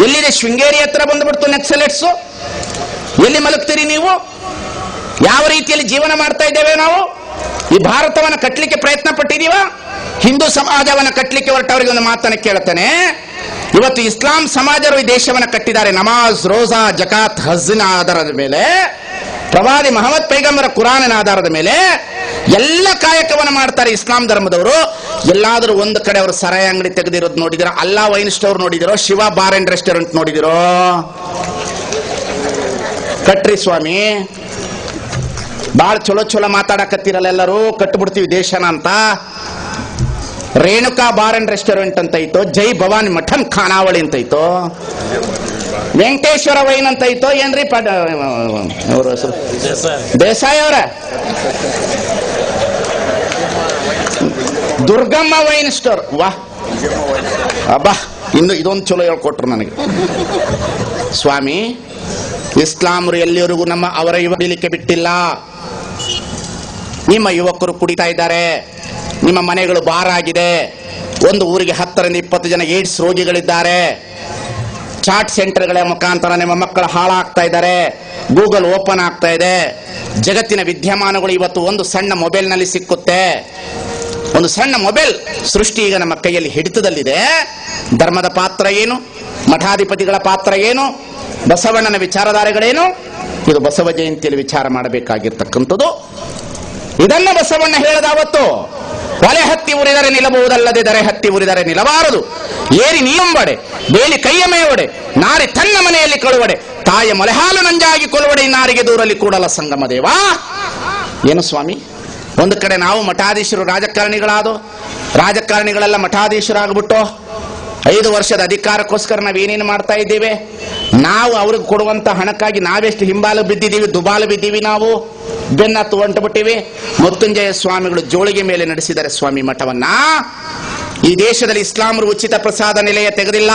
ಎಲ್ಲಿದೆ? ಶೃಂಗೇರಿ ಹತ್ರ ಬಂದ್ಬಿಡ್ತು ನಕ್ಸಲೆಟ್ಸು. ಎಲ್ಲಿ ಮಲಗ್ತೀರಿ ನೀವು? ಯಾವ ರೀತಿಯಲ್ಲಿ ಜೀವನ ಮಾಡ್ತಾ ಇದ್ದೇವೆ ನಾವು? ಈ ಭಾರತವನ್ನು ಕಟ್ಟಲಿಕ್ಕೆ ಪ್ರಯತ್ನ ಪಟ್ಟಿದೀವ? ಹಿಂದೂ ಸಮಾಜವನ್ನು ಕಟ್ಟಲಿಕ್ಕೆ ಹೊರಟವರಿಗೆ ಒಂದು ಮಾತನ್ನು ಕೇಳ್ತಾನೆ. ಇವತ್ತು ಇಸ್ಲಾಂ ಸಮಾಜರು ಈ ದೇಶವನ್ನು ಕಟ್ಟಿದ್ದಾರೆ. ನಮಾಜ್, ರೋಜಾ, ಜಕಾತ್, ಹಜ್ಜಿನ ಆಧಾರದ ಮೇಲೆ, ಪ್ರವಾದಿ ಮಹಮ್ಮದ್ ಪೈಗಂಬರ ಕುರಾನಿನ ಆಧಾರದ ಮೇಲೆ ಎಲ್ಲ ಕಾಯಕವನ್ನು ಮಾಡ್ತಾರೆ ಇಸ್ಲಾಂ ಧರ್ಮದವರು. ಎಲ್ಲಾದರೂ ಒಂದು ಕಡೆ ಅವರು ಸರಾಯಿ ಅಂಗಡಿ ತೆಗೆದಿರೋದು ನೋಡಿದಿರೋ? ಅಲ್ಲಾ ವೈನ್ ಸ್ಟೋರ್ ನೋಡಿದಿರೋ? ಶಿವ ಬಾರ್ ಅಂಡ್ ರೆಸ್ಟೋರೆಂಟ್ ನೋಡಿದಿರೋ? ಕಟ್ರಿ ಸ್ವಾಮಿ, ಬಾಳ ಚಲೋ ಚಲೋ ಮಾತಾಡಕತ್ತಿರಲ್ಲ ಎಲ್ಲರೂ. ಕಟ್ಬಿಡ್ತೀವಿ ದೇಶನ ಅಂತ. ರೇಣುಕಾ ಬಾರ್ ಅಂಡ್ ರೆಸ್ಟೋರೆಂಟ್ ಅಂತ ಐತೋ, ಜೈ ಭವಾನಿ ಮಠನ್ ಖಾನಾವಳಿ ಅಂತ ಐತೋ, ವೆಂಕಟೇಶ್ವರ ವೈನ್ ಅಂತ ಐತೋ, ಏನ್ರಿ ಅವರು ದೇಸಾಯಿ ಅವರ ದುರ್ಗಮ್ಮ ವೈನ್ ಸ್ಟೋರ್. ವಾಹ್ ಅಬ್ಬಾ, ಇನ್ನು ಇದೊಂದು ಚಲೋ ಹೇಳ್ಕೊಟ್ರು ನನಗೆ. ಸ್ವಾಮಿ, ಇಸ್ಲಾಮರು ಎಲ್ಲಿವರೆಗೂ ಅವರ ಯುವಕರಿಗೆ ಬಿಟ್ಟಿಲ್ಲ. ನಿಮ್ಮ ಯುವಕರು ಕುಡಿತಾ ಇದ್ದಾರೆ, ನಿಮ್ಮ ಮನೆಗಳು ಬಾರ್ ಆಗಿದೆ. ಒಂದು ಊರಿಗೆ 10 ರಿಂದ 20 ಜನ ಏಡ್ಸ್ ರೋಗಿಗಳಿದ್ದಾರೆ. ಚಾಟ್ ಸೆಂಟರ್ಗಳ ಮುಖಾಂತರ ನಿಮ್ಮ ಮಕ್ಕಳು ಹಾಳಾಗ್ತಾ ಇದ್ದಾರೆ. ಗೂಗಲ್ ಓಪನ್ ಆಗ್ತಾ ಇದೆ. ಜಗತ್ತಿನ ವಿದ್ಯಮಾನಗಳು ಇವತ್ತು ಒಂದು ಸಣ್ಣ ಮೊಬೈಲ್ನಲ್ಲಿ ಸಿಕ್ಕುತ್ತೆ. ಒಂದು ಸಣ್ಣ ಮೊಬೈಲ್ ಸೃಷ್ಟಿ ಈಗ ನಮ್ಮ ಕೈಯಲ್ಲಿ ಹಿಡಿತದಲ್ಲಿದೆ. ಧರ್ಮದ ಪಾತ್ರ ಏನು? ಮಠಾಧಿಪತಿಗಳ ಪಾತ್ರ ಏನು? ಬಸವಣ್ಣನ ವಿಚಾರಧಾರೆಗಳೇನು? ಇದು ಬಸವ ಜಯಂತಿಯಲ್ಲಿ ವಿಚಾರ ಮಾಡಬೇಕಾಗಿರ್ತಕ್ಕಂಥದ್ದು. ಇದನ್ನ ಬಸವಣ್ಣ ಹೇಳದಾವತ್ತು. ಒಲೆ ಹತ್ತಿ ಉರಿದರೆ ನಿಲ್ಲಬಹುದಲ್ಲದೆ ದರೆ ಹತ್ತಿ ಉರಿದರೆ ನಿಲ್ಲಬಾರದು. ಏರಿ ನೀಯಂಬಡೆ, ಬೇಲಿ ಕೈಯ ಮೇವಡೆ, ನಾರಿ ತನ್ನ ಮನೆಯಲ್ಲಿ ಕಳುವಡೆ, ತಾಯ ಮೊಲೆಹಾಲು ನಂಜಾಗಿ ಕೊಲುವಡೆ, ನಾರಿಗೆ ದೂರಲ್ಲಿ ಕೂಡಲ ಸಂಗಮ ದೇವಾ. ಏನು ಸ್ವಾಮಿ? ಒಂದು ಕಡೆ ನಾವು ಮಠಾಧೀಶರು ರಾಜಕಾರಣಿಗಳೆಲ್ಲ ಮಠಾಧೀಶರಾಗ್ಬಿಟ್ಟು 5 ವರ್ಷದ ಅಧಿಕಾರಕ್ಕೋಸ್ಕರ ನಾವೇನೇನು ಮಾಡ್ತಾ ಇದ್ದೇವೆ? ನಾವು ಅವ್ರಿಗೆ ಕೊಡುವಂತ ಹಣಕ್ಕಾಗಿ ನಾವೆಷ್ಟು ಹಿಂಬಾಲು ಬಿದ್ದಿದ್ದೀವಿ, ದುಬಾಲು ಬಿದ್ದೀವಿ. ನಾವು ಬೆನ್ನತ್ತು ಹೊಂಟು ಬಿಟ್ಟಿವಿ. ಮೃತ್ಯುಂಜಯ ಸ್ವಾಮಿಗಳು ಜೋಳಿಗೆ ಮೇಲೆ ನಡೆಸಿದರೆ ಸ್ವಾಮಿ ಮಠವನ್ನ. ಈ ದೇಶದಲ್ಲಿ ಇಸ್ಲಾಮರು ಉಚಿತ ಪ್ರಸಾದ ನಿಲಯ ತೆಗೆದಿಲ್ಲ.